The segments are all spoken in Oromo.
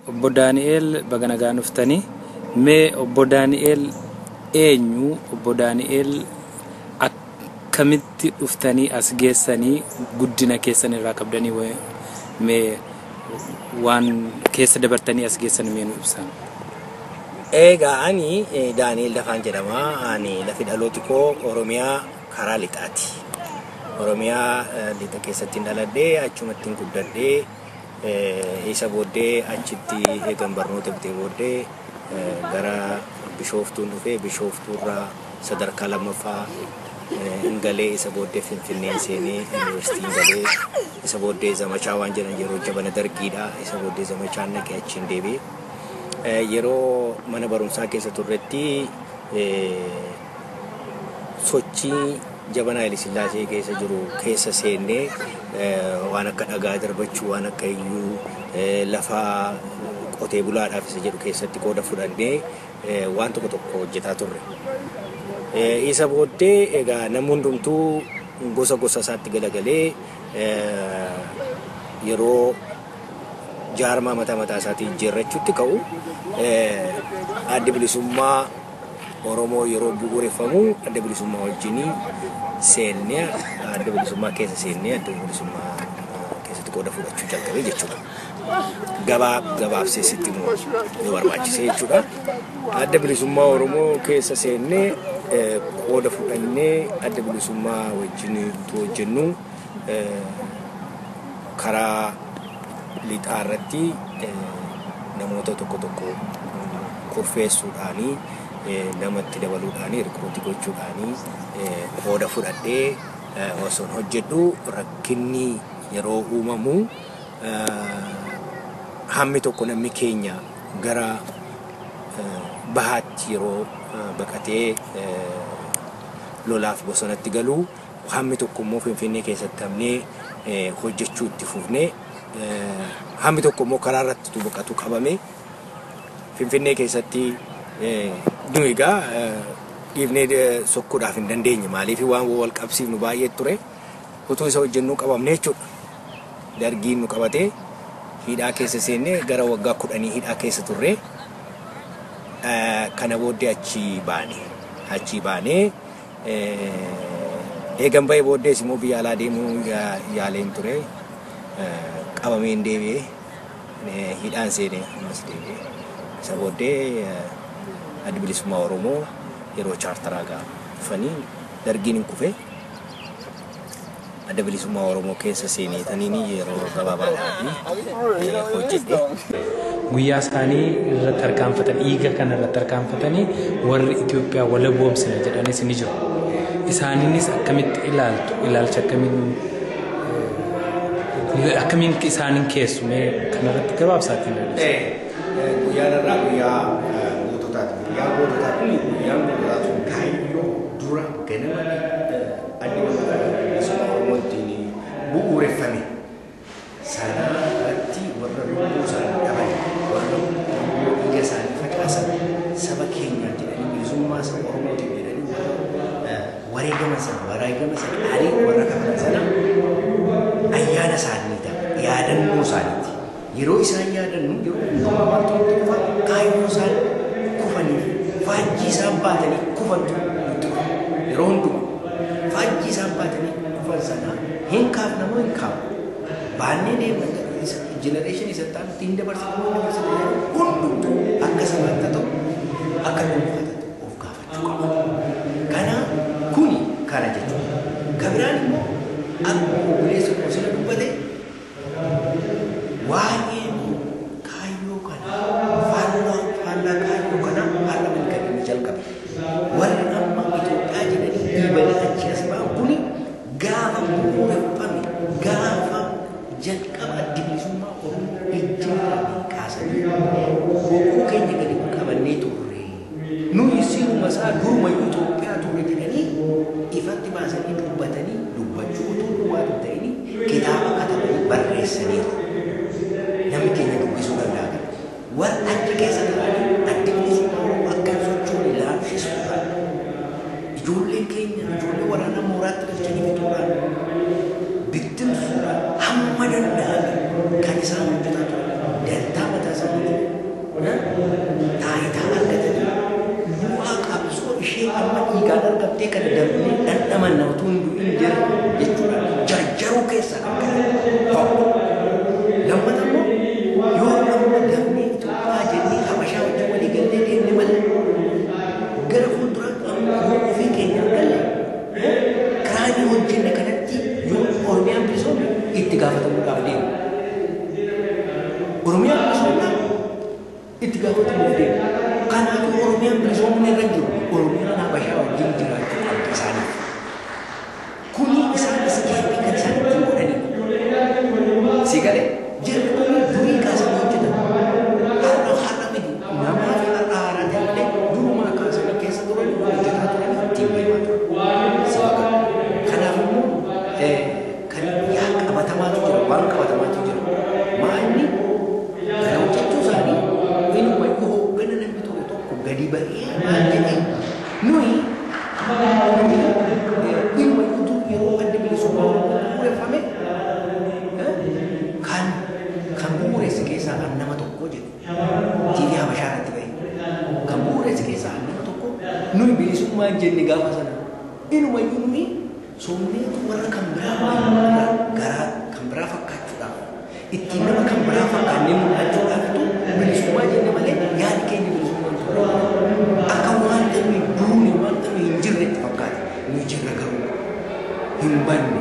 Obbo Daani'el baganagaa nuftanii mee Obbo Daani'el eenyu Obbo Daani'el akkamitti dhuftanii as geessanii guddina keessan irraa qabdanii mee waan keessa dabartanii as geessan mee nu ibsan. Egaa ani Daani'el Dafaan jedhama. Ani lafi dhalooti koo Oromiyaa karaa lixaati. Oromiyaa lixa keessatti dhaladhee achumatti guddadhee isa booddee achitti eegan barnoota bitee booddee gara Bishooftuun dhufee Bishooftuurraa sadarkaa lammaffaa galee isa booddee Finfinnee seenee yuunivarsiitii galee isa booddee Zamachaa waan jedhan yeroo jabana dargiidha. Isa booddee Zamachaan naqee achiin deebi'ee yeroo mana barumsaa keessa turretti sochii jabana Haile Sillaasee keessa jiru keessa seennee waan akka dhagaa darbachuu waan akka iyyuu lafa qotee bulaadhaaf isa jedhu keessatti qooda fudhannee waan tokko tokko hojjetaa turre. Isa booddee egaa namni hundumtuu gosa gosa isaatti galagalee yeroo jaarmaa mataa isaatiin jijjiirrachuutti ka'u adda bilisummaa Oromoo yeroo bu'uureffamu adda bilisummaa wajjinii seennee adda bilisummaa keessa seennee adda bilisummaa keessatti qooda fudhachuu jalqabee jechuudha. Gabaabsee sitti nu barbaachise jechuudha. Adda bilisummaa Oromoo keessa seennee qooda fudhannee adda bilisummaa wajjinii hojjennu karaa lixaa irratti namoota tokko kurfeessuudhaanii namatti dabaluudhaanii rikruutii gochuudhaanii qooda fudhadhee osoo hojjedhu rakkinni yeroo uumamu hammi tokko namni keenya gara bahaatti yeroo baqatee lolaaf bosonatti galu hammi tokko immoo Finfinnee keessatti hamnee hojjechuu itti fufnee hammi tokko immoo karaa irratti baqatu qabame Finfinnee keessatti nu egaa dhiibnee sokkuudhaaf hin dandeenye maaliif waan wal qabsiifnu baay'ee ture utuu isa hojjennuu qabamne jechuudha. Dargiin nu qabatee hidhaa keessa seennee gara waggaa 10 hidhaa keessa turre. Kana booddee achi baanee eegan bahee booddees immoo biyya alaa deemuu yaaleen ture. Qabameen deebi'ee hidhaan seenee ammas deebi'ee isa booddee adda bilisummaa Oromoo yeroo chaartaraa dhufanii dargiin hin kufe adda bilisummaa Oromoo keessa seenetanii yeroo gabaabaadhaaf hojjette. Guyyaa isaanii irratti harkaanfatan dhiiga kana irratti harkaanfatanii warri Itoophiyaa walaboomsina jedhanis ni jiru. Isaaniinis akkamitti ilaaltu ilaalcha akkamiin isaaniin keessumee kanarratti gabaabsaatiin guyyaan irraa guyyaa goototaati. Guyyaa goototaa kun guyyaan goototaa sun kaayyoo dura ganama adda bilisummaa Oromootiin bu'uureffame sana irratti warra lubbuu isaanii dhaban warra dhiiga isaanii facaasan saba keenyaa jedhanii bilisummaa saba Oromootiin jedhanii wareegama sana aarii warra kafalan sana ayyaana isaanii ta'a yaadannoo isaaniiti. Yeroo isaan yaadannu yeroo hundumaa wantoota dhufa kaayyoo isaan kufaniif faajjii isaan baatanii kufantu nutti dhufa. Yeroo hundumaa faajjii isaan baatanii kufan sana hin kaafnamu hin kaafu. Baannee deeman jenereeshinii isa ta'an ittiin dabarsatu hundumtuu akka sabaatti ta'u akka dhuunfata of gaafachuu qaba. Kana kuni kana jechuudha. Kabiraan immoo akkuma obboleessa osoo dubbate waa'een kaayyoo kana faallaa kaayyoo kana haala milkaa'inni jalqabe. Warri amma Itoophiyaa jedhanii dhiibanii achi as ba'an kuni gaafa bu'uureffame gaafa jalqaba adda bilisummaa Oromoo ijjaaranii kaasanii boqoo keenya gadi qabannee turre. Nuyi si'uma isaa durumayyuu Itoophiyaa turre jedhanii ifatti baasanii dubbachuu utuu waan ta'ini kitaaba katabanii barreessaniiru. Namni keenya dubbisuu danda'a. Warra achi keessa turanii adda bilisummaa Oromoo akka socho'u ilaalchisuudhaan ijoolleen keenya ijoollee waraana mooraatti galchanii fixuudhaan bittimsuudhaan hamma danda'ame kan isaan hojjetaa turan dantaa mataa isaanii kana damni dhandhaman namatu hin jiru jechuudha. Jarjaruu keessa kan tokko. Lammata immoo yoo amma damni Itoophiyaa jennee Habashaa wajjin walii gallee deemne malee gara fuulduraatti yoo ofii keenya galle karaa inni hojjenne kanatti yoo Oromiyaan bilisoomne itti gaafatamuudhaaf deemu. Oromiyaan bilisoomne itti gaafatamuudhaaf deemu. Kanaafuu Oromiyaan bilisoomne irra jiru Oromiyaan Habashaa wajjin jiraachuu qabdi isaaniif. Kuni isaanis deebii kan isaan ittiin godhanidha. Si galee jirri kun durii kaasanii hojjetan. Har'a miti namaa fi har'a haaraa ta'e malee durumaa kaasanii keessa turan hojjetaa turan ittiin deemaa turan. Si galee kanaaf immoo kan yaa qabatamaatu jira waan qabatamaatu jira. Maalni kana hojjechuu isaanii inuma yoo hoggana namni tokko gadi ba'ee maal jedhee nuyi inuma yeroo adda bilisummaa bu'uureffame kan bu'uureessi keessaa nama tokko jedhu TV Habashaa irratti ba'e kan bu'uureessi keessaa nama tokko nuyi bilisummaa jenne gaafa sana inuma iyyuu nuyi somneetu warra kan biraa garaa kan biraa fakkaachuudhaaf ittiin nama kan biraa fakkaannee mul'achuudhaaftu bilisummaa jenne malee yaadi keenya bilisummaa ture akka waan ta'e duuni waan ta'e hin jirretti fakkaate nuyi jirra garuu hin banne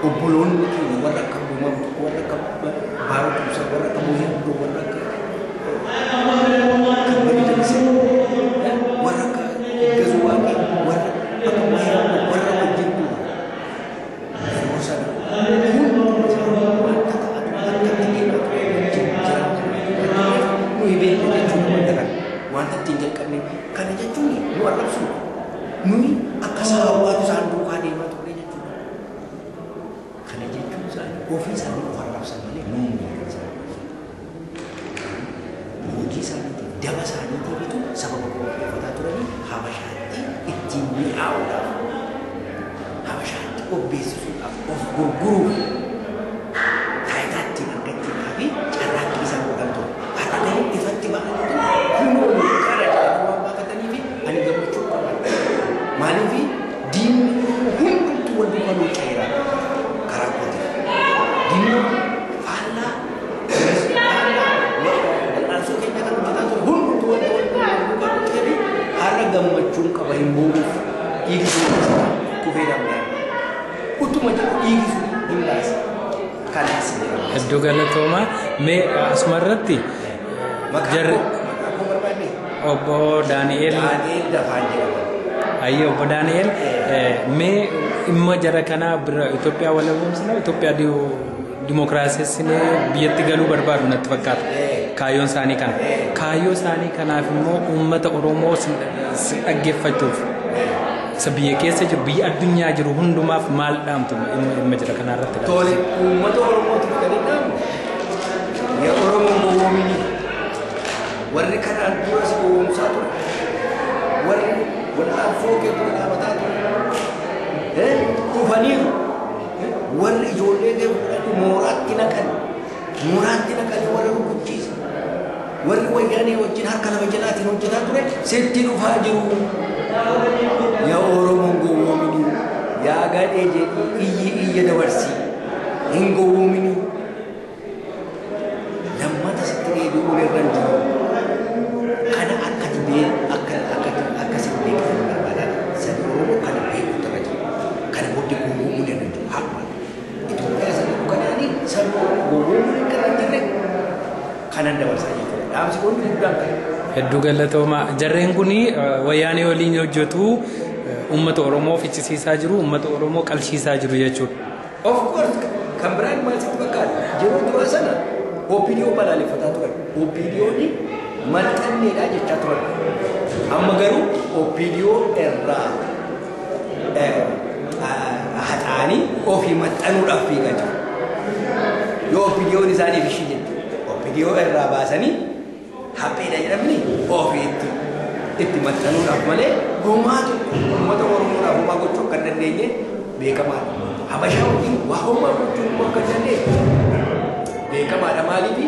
obboloonni keenya warra akka uumamtu warra akka baaratuusa warra akka muhimmuu warra akka kabajamse warra akka eeggazu waaqee warra akka muhimmuu warra wajjin duuba yeroo sana hunduma isaanii wanta ta'atu akka deemaa ture wajjin jiraatu nuyi beekne jechuudha wanta kana wanta ittiin jalqabne kana jechuun nu arrabsu nuyi akka sababaatu isaan duukaa deemaa ture jechuudha. Kana jechuun isaanii ofii isaanii of arrabsan malee nuyi hojii isaaniitiif daba isaaniitiifitu sababa qopheeffataa turanii Habashaatti ittiin mi'aawuudhaaf Habashaatti obbeessisuudhaaf of gurguruuf taayitaa ittiin argachuudhaa fi carraaqqii isaan godhan ture. Har'a gahee ifatti ba'anii kunoo qara jedhanii waan baakatanii fi ani gammachuu qaban. Maaliif diinni hundumtu wal duukaa luuca'eera karaa kooti. Diinni faallaa wal'aansoo keenya kan hojjetaa ture hundumtu wal duukaa luuca'eera har'a gammachuun qaba hin buunuuf dhiigisuu kufee damdee utuma jedhu dhiigisuu hin baase kanaas hedduu galatoomaa mee asuma irratti jarri obbo Daani'el Dafaan jedhama. Ayyo obbo Daani'el mee imma jara kana bira Itoophiyaa walaboomsina Itoophiyaa dimookiraasessinee biyyatti galuu barbaadu natti fakkaata kaayyoon isaanii kana kaayyoo isaanii kanaaf immoo uummata Oromoo dhaggeeffachuuf isa biyya keessa jiru biyya addunyaa jiru hundumaaf maal dhaamtu imma jara kana irratti Tole uummata Oromootiif kan hin dhaamu yaa Oromoo gowwoomini warri kanaan duras gowwoomsaa ture warri wal'aansoo keetti dhaabataa ture dhufaniiru warri ijoollee deemu mooraatti naqanii warra rukuchiisa warri wayyaanee wajjin harka lama jalaatiin hojjetaa ture sitti dhufaa jiru yaa Oromoon gowwoomini yaa gadhee jedhii iyya dabarsii hin gowwoomini lammata sitti deebi'uun irra hin jiru kana akkati akkasitti beekatan barbaadan sani Oromoo kana beekuutu irra jiru kana booddee gowwoomuu irra hin jiru haala Itoophiyaa sana kanaanii sani Oromoo gowwoomuu irra hin jirre kanan dabarsaa jechuudha dhaamsi kun guddaan kana. Hedduu galatoomaa jarreen kun wayyaanee waliin hojjetu uummata Oromoo fichisiisaa jiru uummata Oromoo qalchiisaa jiru jechuudha. Of course kan biraan maal sitti fakkaata yeroo dura sana OPDO balaaleffataa turan OPDOni maxxanneedha jechaa turan amma garuu OPDO irraa haxaanii ofii maxxanuudhaaf fiigaa jiru yoo OPDOon isaaniif ishii jettu OPDO irraa baasanii hapheedha jedhamni ofii itti maxxanuudhaaf malee homaatu uummata Oromoodhaaf homaa gochuu akka hin dandeenye beekamaadha. Habashaa wajjin waa homaa gochuu akka hin dandeenye beekamaadha. Maaliif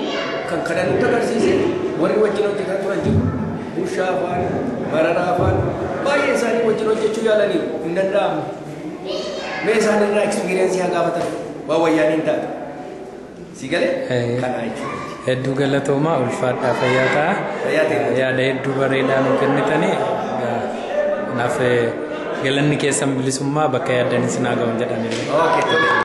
kan kana nutti agarsiise warri wajjin hojjetaa turan jiru bushaa afaan mararaa afaan baay'ee isaanii isaanii wajjin hojjechuu yaalanii hin danda'amu. Mee isaan irraa ekspiriyeensii haa gaafatan waa wayyaaniin taate. Si galee? Kanaa jechuudha. Hedduu galatoomaa ulfaadhaa fayyaa ta'a. Yaada hedduu bareedaa nu kennitanii naaf galanni keessan bilisummaa bakka yaadanii sinaa ga'uun jedhanillee.